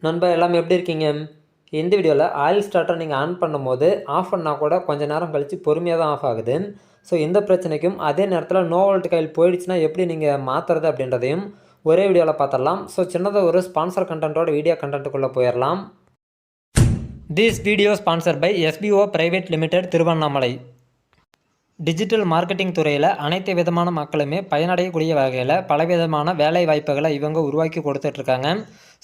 நண்பா எல்லாம் எப்படி இருக்கீங்க? இந்த வீடியோவில் ஆயில் ஸ்டார்ட்டர் நீங்கள் ஆன் பண்ணும்போது ஆஃப் பண்ணால் கூட கொஞ்சம் நேரம் கழித்து பொறுமையாக தான் ஆஃப் ஆகுது. ஸோ இந்த பிரச்சனைக்கும் அதே நேரத்தில் நோ வோல்ட் காயில் போயிடுச்சுன்னா எப்படி நீங்கள் மாற்றுறது அப்படின்றதையும் ஒரே வீடியோவில் பார்த்துடலாம். ஸோ சின்னதாக ஒரு ஸ்பான்சர் கண்டென்ட்டோட வீடியோ கண்டென்ட்டுக்குள்ளே போயிடலாம். This video sponsor by SPO private limited Tiruvannamalai. Digital marketing துறையில் அனைத்து விதமான மக்களுமே பயனடையக்கூடிய வகையில் பலவிதமான வேலை வாய்ப்புகளை இவங்க உருவாக்கி கொடுத்துட்ருக்காங்க.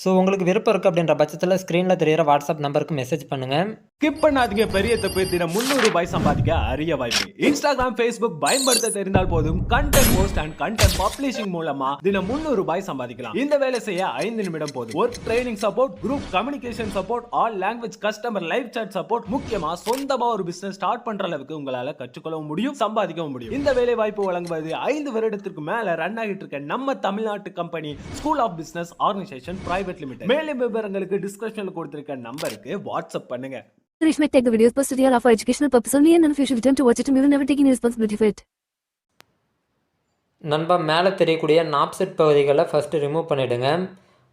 ஸோ உங்களுக்கு விருப்பம் இருக்குது அப்படின்ற பட்சத்தில் ஸ்க்ரீனில் தெரிகிற வாட்ஸ்அப் நம்பருக்கு மெசேஜ் பண்ணுங்கள். ஸ்கிப் பண்ணாதீங்க. பெரிய தப்பு. தினம் 300 ரூபாய் சம்பாதிக்க அரிய வாய்ப்பு. இன்ஸ்டாகிராம், ஃபேஸ்புக் பயன்படுத்த தெரிந்தால் போதும். Content post and content publishing மூலமா தினம் 300 ரூபாய் சம்பாதிக்கலாம். இந்த வேலை செய்ய 5 நிமிடம் போதும். Work training support, group communication support, all language customer live chat support, முக்கியமா சொந்தமா ஒரு பிசினஸ் ஸ்டார்ட் பண்ற அளவுக்கு உங்களால கற்றுக்கொள்ளவும் முடியும், சம்பாதிக்கவும் முடியும். இந்த வேலை வாய்ப்பு வழங்குவது 5 வருடத்திற்கு மேல ரன் ஆகிட்டு இருக்க நம்ம தமிழ்நாட்டு company school of business organisation private limited. மேலும் விவரங்களுக்கு டிஸ்கிரிப்ஷன்ல கொடுத்திருக்க நம்பருக்கு வாட்ஸ்அப் பண்ணுங்க. Rish may take the videos posted here are for educational purpose only and none of you should attempt to watch it and we will never take any responsibility for it. நண்பா மேலே தெரியக்கூடிய நாப்செட் பகுதிகளை first remove பண்ணிவிடுங்க.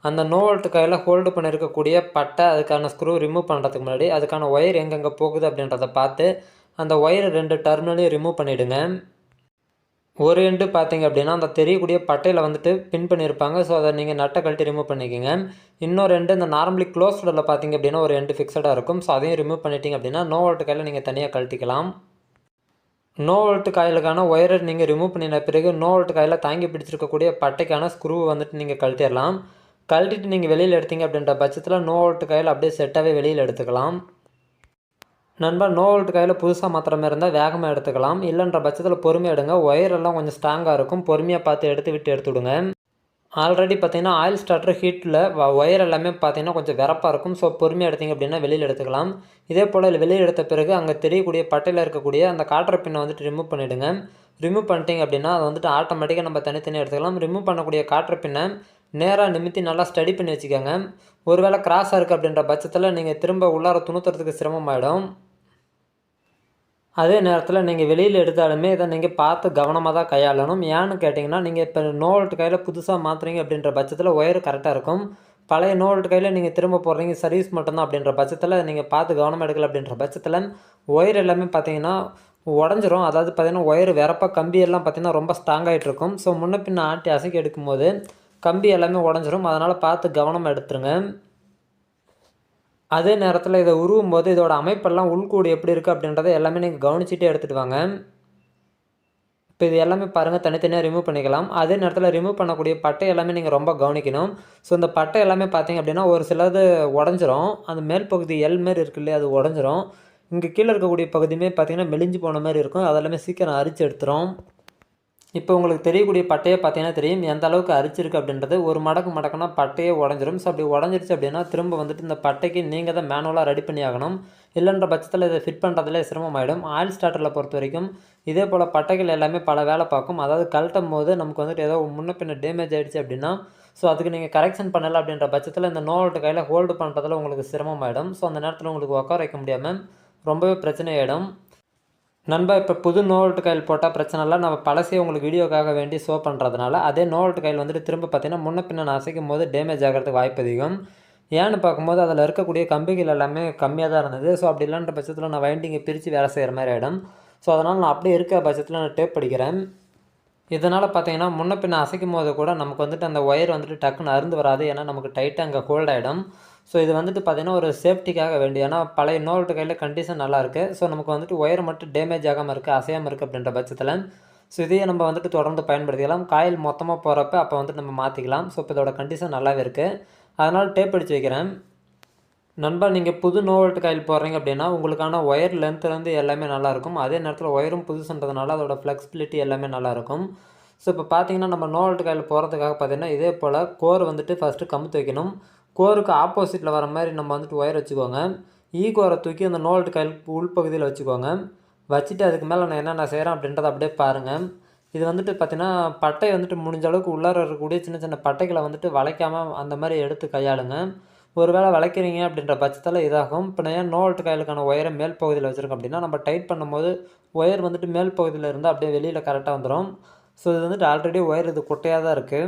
அந்த no volt coil hold பண்ணியிருக்கக்கூடிய பட்டை அதுக்கான screw remove பண்ணுறதுக்கு முன்னாடி அதுக்கான ஒயர் எங்கெங்கே போகுது அப்படின்றத பார்த்து அந்த ஒயர் 2 டெர்மினலையும் ரிமூவ் பண்ணிவிடுங்க. ஒரு எண்டு பார்த்தீங்க அப்படின்னா அந்த தெரியக்கூடிய பட்டையில் வந்துட்டு பின் பண்ணியிருப்பாங்க. ஸோ அதை நீங்கள் நட்டை கழட்டி ரிமூவ் பண்ணிக்கோங்க. இன்னொரு எண்டு இந்த நார்மலி க்ளோஸ்டில் பார்த்தீங்க அப்படின்னா ஒரு எண்டு ஃபிக்ஸடாக இருக்கும். ஸோ அதையும் ரிமூவ் பண்ணிட்டீங்க அப்படின்னா நோ வோல்ட் காயில் நீங்கள் தனியாக கழட்டிக்கலாம். நோ வோல்ட் காயிலுக்கான ஒயரை நீங்கள் ரிமூவ் பண்ணின பிறகு நோ வோல்ட் காயில் தாங்கி பிடிச்சிருக்கக்கூடிய பட்டைக்கான ஸ்க்ரூவை வந்துட்டு நீங்கள் கழட்டிடலாம். கழட்டிட்டு நீங்கள் வெளியில் எடுத்தீங்க அப்படின்ற பட்சத்தில் நோ வோல்ட் காயில் அப்படியே செட்டாகவே வெளியில் எடுத்துக்கலாம். நண்பா நோ வோல்ட் காயில் புதுசாக மாத்திர மாதிரி இருந்தால் வேகமாக எடுத்துக்கலாம். இல்லைன்ற பட்சத்தில் பொறுமையாக எடுங்க. ஒயரெல்லாம் கொஞ்சம் ஸ்ட்ராங்காக இருக்கும். பொறுமையாக பார்த்து எடுத்து விடுங்க. ஆல்ரெடி பார்த்தீங்கன்னா ஆயில் ஸ்டார்டர் ஹீட்டில் ஒயர் எல்லாமே பார்த்தீங்கன்னா கொஞ்சம் விறப்பாக இருக்கும். ஸோ பொறுமையாக எடுத்தீங்க அப்படின்னா வெளியில் எடுத்துக்கலாம். இதே போல் வெளியில் எடுத்த பிறகு அங்கே தெரியக்கூடிய பட்டையில் இருக்கக்கூடிய அந்த காற்று பின்னை வந்துட்டு ரிமூவ் பண்ணிவிடுங்க. ரிமூவ் பண்ணிட்டீங்க அப்படின்னா அது வந்துட்டு ஆட்டோமேட்டிக்காக நம்ம தனித்தனியாக எடுத்துக்கலாம். ரிமூவ் பண்ணக்கூடிய காற்று பின்னை நேராக நிமித்தி நல்லா ஸ்டடி பண்ணி வச்சுக்கோங்க. ஒருவேளை கிராஸாக இருக்குது அப்படின்ற பட்சத்தில் நீங்கள் திரும்ப உள்ளார துணுத்துறதுக்கு சிரமமாயிடும். அதே நேரத்தில் நீங்கள் வெளியில் எடுத்தாலுமே இதை நீங்கள் பார்த்து கவனமாக தான் கையாளணும். ஏன்னு கேட்டிங்கன்னா நீங்கள் இப்போ நோ வோல்ட் கையில் புதுசாக மாற்றுறீங்க அப்படின்ற பட்சத்தில் ஒயர் கரெக்டாக இருக்கும். பழைய நோ வோல்ட் கையில் நீங்கள் திரும்ப போடுறீங்க சர்வீஸ் மட்டும்தான் அப்படின்ற பட்சத்தில் நீங்கள் பார்த்து கவனமாக எடுக்கல அப்படின்ற பட்சத்தில் ஒயர் எல்லாமே பார்த்தீங்கன்னா உடஞ்சிரும். அதாவது பார்த்திங்கன்னா ஒயர் விறப்பாக கம்பியெல்லாம் பார்த்திங்கன்னா ரொம்ப ஸ்ட்ராங்காகிட்டு இருக்கும். ஸோ முன்ன பின்ன ஆட்டி அசைக்கி எடுக்கும்போது கம்பி எல்லாமே உடஞ்சிரும். அதனால் பார்த்து கவனமாக எடுத்துருங்க. அதே நேரத்தில் இதை உருவும் போது இதோட அமைப்பெல்லாம் உள்கூடு எப்படி இருக்குது அப்படின்றத எல்லாமே நீங்கள் கவனிச்சிட்டே எடுத்துகிட்டு வாங்க. இப்போ இது எல்லாமே பாருங்கள் தனித்தனியாக ரிமூவ் பண்ணிக்கலாம். அதே நேரத்தில் ரிமூவ் பண்ணக்கூடிய பட்டை எல்லாமே நீங்கள் ரொம்ப கவனிக்கணும். ஸோ இந்த பட்டை எல்லாமே பார்த்தீங்க அப்படின்னா ஒரு சிலது உடஞ்சிரும். அந்த மேல் பகுதி மாரி இருக்கு இல்லையா, அது உடஞ்சிரும். இங்கே கீழே இருக்கக்கூடிய பகுதியுமே பார்த்திங்கன்னா மெலிஞ்சு போன மாதிரி இருக்கும். அதெல்லாமே சீக்கிரம் அரிச்சு எடுத்துரும். இப்போ உங்களுக்கு தெரியக்கூடிய பட்டையை பார்த்தீங்கன்னா தெரியும் எந்த அளவுக்கு அரிச்சிருக்கு அப்படின்றது. ஒரு மடக்குனா பட்டையே உடஞ்சிரும். ஸோ அப்படி உடஞ்சிருச்சு அப்படின்னா திரும்ப வந்துட்டு இந்த பட்டைக்கு நீங்கள் தான் மேனுவலாக ரெடி பண்ணி ஆகணும். இல்லைன்ற பட்சத்தில் இதை ஃபிட் பண்ணுறதுலே சிரமமாயிடும். ஆயில் ஸ்டார்டரில் பொறுத்த வரைக்கும் இதே போல் பட்டைகள் எல்லாமே பல வேலை பார்க்கும். அதாவது கழட்டும் போது நமக்கு வந்துட்டு ஏதோ முன்ன பின்ன டேமேஜ் ஆகிடுச்சு அப்படின்னா ஸோ அதுக்கு நீங்கள் கரெக்ஷன் பண்ணலை அப்படின்ற பட்சத்தில் இந்த நோ வோல்ட் கையில் ஹோல்டு பண்ணுறதுல உங்களுக்கு சிரமமாயிடும். ஸோ அந்த நேரத்தில் உங்களுக்கு உட்கார வைக்க முடியாமல் ரொம்பவே பிரச்சனை ஆகிடும். நண்பா இப்போ புது நோ வோல்ட் காயில் போட்டால் பிரச்சனை இல்லை. நம்ம பழசையை உங்களுக்கு வீடியோக்காக வேண்டி ஷோ பண்ணுறதுனால அதே நோ வோல்ட் காயில் வந்துட்டு திரும்ப பார்த்தீங்கன்னா முன்ன பின்ன அசைக்கும் போது டேமேஜ் ஆகிறதுக்கு வாய்ப்பு அதிகம். ஏன்னு பார்க்கும்போது அதில் இருக்கக்கூடிய கம்பிகள் எல்லாமே கம்மியாக தான் இருந்தது. ஸோ அப்படி இல்லைன்ற பட்சத்தில் நான் வைண்டிங்கை பிரித்து வேலை செய்கிற மாதிரி ஆகிடும். ஸோ அதனால் நான் அப்படியே இருக்க பட்சத்தில் நான் டேப் படிக்கிறேன். இதனால் பார்த்தீங்கன்னா முன்ன பின்ன அசைக்கும் போது கூட நமக்கு வந்துட்டு அந்த ஒயர் வந்துட்டு டக்குன்னு அருந்து வராது. ஏன்னா நமக்கு டைட்டாக அங்கே ஹோல்ட் ஆகிடும். ஸோ இது வந்துட்டு பார்த்திங்கன்னா ஒரு சேஃப்டிக்காக வேண்டி. ஏன்னா பழைய நோ வோல்ட் கையில் கண்டிஷன் நல்லாயிருக்கு. ஸோ நமக்கு வந்துட்டு ஒயர் மட்டும் டேமேஜ் ஆகாமல் இருக்குது, அசையாமல் இருக்குது அப்படின்ற பட்சத்தில் ஸோ இதையே நம்ம வந்துட்டு தொடர்ந்து பயன்படுத்திக்கலாம். காயில் மொத்தமாக போகிறப்ப அப்போ வந்துட்டு நம்ம மாற்றிக்கலாம். ஸோ இப்போ இதோட கண்டிஷன் நல்லாவே இருக்குது. அதனால் டேப் அடித்து வைக்கிறேன். நண்பா நீங்கள் புது நோ வோல்ட் காயில் போடுறீங்க அப்படின்னா உங்களுக்கான ஒயர் லென்த்துலேருந்து எல்லாமே நல்லாயிருக்கும். அதே நேரத்தில் ஒயரும் புதுசுன்றதுனால அதோட ஃப்ளெக்சிபிலிட்டி எல்லாமே நல்லாயிருக்கும். ஸோ இப்போ பார்த்தீங்கன்னா நம்ம நோ வோல்ட் காயில் போகிறதுக்காக பார்த்தீங்கன்னா இதே போல் கோர் வந்துட்டு ஃபஸ்ட்டு கமுத்து வைக்கணும். கோருக்கு ஆப்போசிட்டில் வர மாதிரி நம்ம வந்துட்டு ஒயர் வச்சுக்கோங்க. கோரை தூக்கி அந்த நோ வோல்ட் காயில் உள்பகுதியில் வச்சுக்கோங்க. வச்சுட்டு அதுக்கு மேலே நான் என்னென்ன செய்கிறேன் அப்படின்றத அப்படியே பாருங்கள். இது வந்துட்டு பார்த்திங்கன்னா பட்டை வந்துட்டு முடிஞ்ச அளவுக்கு உள்ளார இருக்கக்கூடிய சின்ன சின்ன பட்டைகளை வந்துட்டு வளைக்காமல் அந்த மாதிரி எடுத்து கையாளுங்க. ஒரு வேளை வளைக்கிறீங்க அப்படின்ற பட்சத்தில் இதாகும். இப்போ நான் ஏன் நோ வோல்ட் காயிலுக்கான ஒயரை மேல் பகுதியில் வச்சுருக்கோம் அப்படின்னா நம்ம டைட் பண்ணும்போது ஒயர் வந்துட்டு மேல் பகுதியில் இருந்தால் அப்படியே வெளியில் கரெக்டாக வந்துடும். ஸோ இது வந்துட்டு ஆல்ரெடி ஒயர் இது குட்டையாக தான் இருக்குது.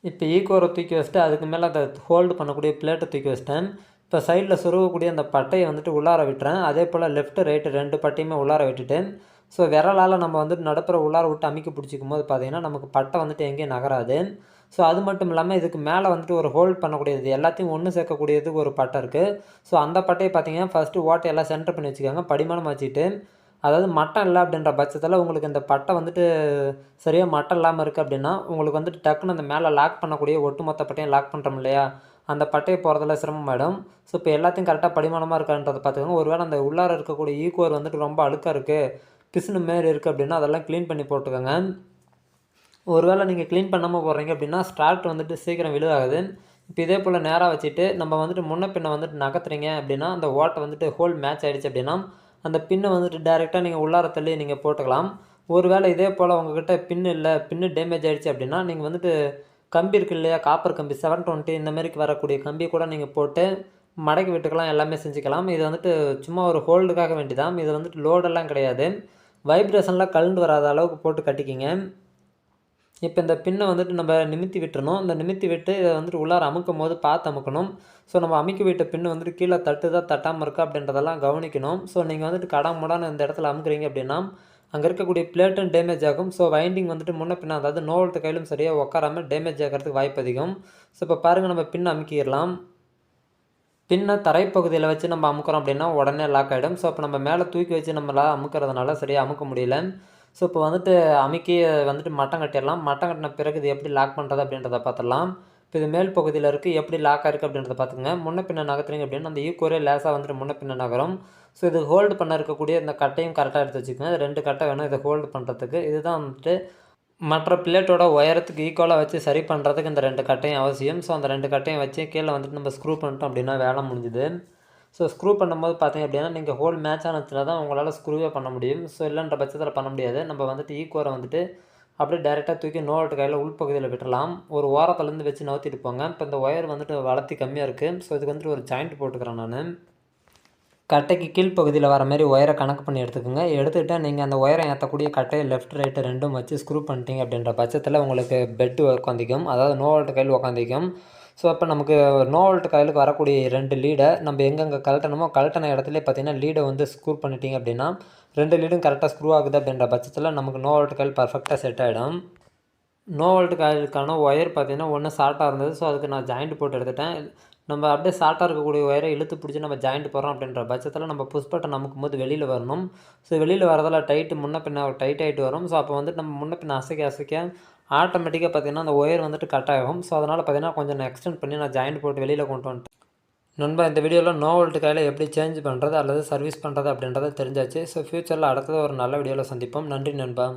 இப்போ ஈக்குவரை தூக்கி வச்சுட்டு அதுக்கு மேலே அந்த ஹோல்டு பண்ணக்கூடிய பிளேட்டை தூக்கி வச்சிட்டேன். இப்போ சைடில் சொருகக்கூடிய அந்த பட்டையை வந்துட்டு உள்ளார விட்டுறேன். அதே போல் லெஃப்ட்டு ரைட்டு 2 பட்டையுமே உள்ளார விட்டுட்டு ஸோ விரலால் நம்ம வந்துட்டு நடுப்புற உள்ளார விட்டு அமுக்கி பிடிச்சிக்கும் போது பார்த்தீங்கன்னா நமக்கு பட்டை வந்துட்டு எங்கேயும் நகராது. ஸோ அது மட்டும் இல்லாமல் இதுக்கு மேலே வந்துட்டு ஒரு ஹோல்ட் பண்ணக்கூடியது எல்லாத்தையும் ஒன்று சேர்க்கக்கூடியதுக்கு ஒரு பட்டை இருக்குது. ஸோ அந்த பட்டையை பார்த்தீங்கன்னா ஃபஸ்ட்டு ஓட்டையெல்லாம் சென்டர் பண்ணி வச்சுக்கோங்க. படிமானம் வச்சுட்டு அதாவது மட்டம் இல்லை அப்படின்ற பட்சத்தில் உங்களுக்கு இந்த பட்டை வந்துட்டு சரியாக மட்டம் இல்லாமல் இருக்குது அப்படின்னா உங்களுக்கு வந்துட்டு டக்குன்னு அந்த மேலே லாக் பண்ணக்கூடிய ஒட்டுமொத்த பட்டையும் லாக் பண்ணுறோம் இல்லையா, அந்த பட்டையை போகிறதுல சிரமமாயிடும். ஸோ இப்போ எல்லாத்தையும் கரெக்டாக படிமானமாக இருக்கான்றதை பார்த்துக்கோங்க. ஒருவேளை அந்த உள்ளார இருக்கக்கூடிய ஈக்குவர் வந்துட்டு ரொம்ப அழுக்காக இருக்குது, பிசுனு மாரி இருக்குது அப்படின்னா அதெல்லாம் க்ளீன் பண்ணி போட்டுக்கோங்க. ஒருவேளை நீங்கள் க்ளீன் பண்ணாமல் போடுறீங்க அப்படின்னா ஸ்டார்ட் வந்துட்டு சீக்கிரம் விழுகாது. இப்போ இதே போல் நேராக வச்சுட்டு நம்ம வந்துட்டு முன்ன பின்ன வந்துட்டு நகர்த்துறீங்க அப்படின்னா அந்த ஓட்டை வந்துட்டு ஹோல் மேட்ச் ஆகிடுச்சு அப்படின்னா அந்த பின்னை வந்துட்டு டேரெக்டாக நீங்கள் உள்ளார தள்ளி நீங்கள் போட்டுக்கலாம். ஒருவேளை இதே போல் உங்கள்கிட்ட பின்னு இல்லை, பின்னு டேமேஜ் ஆகிடுச்சு அப்படின்னா நீங்கள் வந்துட்டு கம்பி இருக்குது இல்லையா, காப்பர் கம்பி 720 இந்த மாதிரிக்கு வரக்கூடிய கம்பி கூட நீங்கள் போட்டு மடக்கி விட்டுக்கலாம், எல்லாமே செஞ்சுக்கலாம். இது வந்துட்டு சும்மா ஒரு ஹோல்டுக்காக வேண்டிதான். இது வந்துட்டு லோடெல்லாம் கிடையாது. வைப்ரேஷன்லாம் கலந்து வராத அளவுக்கு போட்டு கட்டிக்கிங்க. இப்போ இந்த பின்னை வந்துட்டு நம்ம நிமித்தி விட்டுறணும். இந்த நிமித்தி விட்டு இதை வந்துட்டு உள்ளார அமுக்கும் போது பார்த்து அமுக்கணும். ஸோ நம்ம அமுக்கி விட்ட பின்னு வந்துட்டு கீழே தட்டுதா தட்டாமல் இருக்கா அப்படின்றதெல்லாம் கவனிக்கணும். ஸோ நீங்கள் வந்துட்டு கடாமுடான்னு இந்த இடத்துல அமுக்குறீங்க அப்படின்னா அங்கே இருக்கக்கூடிய பிளேட்டும் டேமேஜ் ஆகும். ஸோ வைண்டிங் வந்துட்டு முன்ன பின்ன அதாவது நோவல்ட்டு கையிலும் சரியாக உட்காராமல் டேமேஜ் ஆகிறதுக்கு வாய்ப்பு அதிகம். ஸோ இப்போ பாருங்கள், நம்ம பின்னை அமுக்கிடலாம். பின்னை தரைப்பகுதியில் வச்சு நம்ம அமுக்கிறோம் அப்படின்னா உடனே லாக் ஆகிடும். ஸோ இப்போ நம்ம மேலே தூக்கி வச்சு நம்மளால் அமுக்கிறதுனால சரியாக அமுக்க முடியல. ஸோ இப்போ வந்துட்டு அமுக்கி வந்துட்டு மட்டம் கட்டிடலாம். மட்டம் கட்டின பிறகு இது எப்படி லாக் பண்ணுறது அப்படின்றத பார்த்துடலாம். இப்போ இது மேல் பகுதியில் இருக்குது, எப்படி லாக் ஆகிருக்கு அப்படின்றத பார்த்துங்க. முன்ன பின்ன நகர்த்துறீங்க அப்படின்னா அந்த ஈக்குவரே லேசாக வந்துட்டு முன்ன பின்ன நகரும். ஸோ இது ஹோல்டு பண்ண இருக்கக்கூடிய இந்த கட்டையும் கரெக்டாக எடுத்து வச்சுக்கோங்க. 2 கட்டை வேணும் இதை ஹோல்டு பண்ணுறதுக்கு. இதுதான் வந்துட்டு மற்ற பிளேட்டோட உயரத்துக்கு ஈக்குவலாக வச்சு சரி பண்ணுறதுக்கு இந்த 2 கட்டையும் அவசியம். ஸோ அந்த 2 கட்டையும் வச்சு கீழே வந்துட்டு நம்ம ஸ்க்ரூ பண்ணிட்டோம் அப்படின்னா வேலை முடிஞ்சுது. ஸோ ஸ்க்ரூ பண்ணும்போது பார்த்தீங்க அப்படின்னா நீங்கள் ஹோல் மேட்ச் ஆனதுல தான் உங்களால் ஸ்க்ரூவே பண்ண முடியும். ஸோ இல்லைன்ற பட்சத்தில் பண்ண முடியாது. நம்ம வந்துட்டு ஈக்குவரை வந்துட்டு அப்படியே டேரெக்டாக தூக்கி நோல்ட்டு கையில் உள்பகுதியில் விட்டுறலாம். ஒரு ஓரத்துலேருந்து வச்சு நவுத்திட்டு போங்க. இப்போ இந்த ஒயர் வந்துட்டு வளர்த்தி கம்மியாக இருக்குது. ஸோ இதுக்கு வந்துட்டு ஒரு ஜாயிண்ட் போட்டுக்கிறேன் நான். கட்டைக்கு கீழ்ப்பகுதியில் வர மாதிரி ஒயரை கணக்கு பண்ணி எடுத்துக்கோங்க. எடுத்துக்கிட்டு நீங்கள் அந்த ஒயரை ஏற்றக்கூடிய கட்டையை லெஃப்ட் ரைட்டு 2ம் வச்சு ஸ்க்ரூ பண்ணிட்டீங்க அப்படின்ற பட்சத்தில் உங்களுக்கு பெட்டு உட்காந்திக்கும், அதாவது நோ வோல்ட் கையில் உட்காந்திக்கும். ஸோ அப்போ நமக்கு நோ வோல்ட் கையிலுக்கு வரக்கூடிய 2 லீடை நம்ம எங்கெங்கே கழட்டணுமோ கழட்டின இடத்துல பார்த்தீங்கன்னா லீடை வந்து ஸ்க்ரூ பண்ணிட்டீங்க அப்படின்னா 2 லீடும் கரெக்டாக ஸ்க்ரூ ஆகுது அப்படின்ற பட்சத்தில் நமக்கு நோ வோல்ட் கையில் பர்ஃபெக்டாக செட் ஆகிடும். நோ வோல்ட் காயிலுக்கான ஒயர் பார்த்தீங்கன்னா ஒன்று ஷார்ட்டாக இருந்தது. ஸோ அதுக்கு நான் ஜாயிண்ட் போட்டு எடுத்துட்டேன். நம்ம அப்படியே ஷார்ட்டாக இருக்கக்கூடிய ஒயரை இழுத்து பிடிச்சி நம்ம ஜாயிண்ட் போடுறோம் அப்படின்ற பட்சத்தில் நம்ம புஷ் பட்டன் அமுக்கும் போது வெளியில் வரணும். ஸோ வெளியில் வரதில் டைட்டு முன்ன பின்ன டைட் ஆகிட்டு வரும். ஸோ அப்போ வந்துட்டு நம்ம முன்ன பின்ன அசைக்க ஆட்டோமேட்டிக்காக பார்த்திங்கன்னா அந்த ஒயர் வந்துட்டு கட் ஆகும். ஸோ அதனால் பார்த்திங்கன்னா கொஞ்சம் நான் எக்ஸ்டெண்ட் பண்ணி நான் ஜாயிண்ட் போட்டு வெளியில் கொண்டு வந்துட்டேன். நண்பா, இந்த வீடியோவில் நோ வோல்ட் கையில் எப்படி சேஞ்ச் பண்ணுறது அல்லது சர்வீஸ் பண்ணுறது அப்படின்றத தெரிஞ்சாச்சு. ஸோ ஃப்யூச்சரில் அடுத்தது ஒரு நல்ல வீடியோவில் சந்திப்போம். நன்றி நண்பா.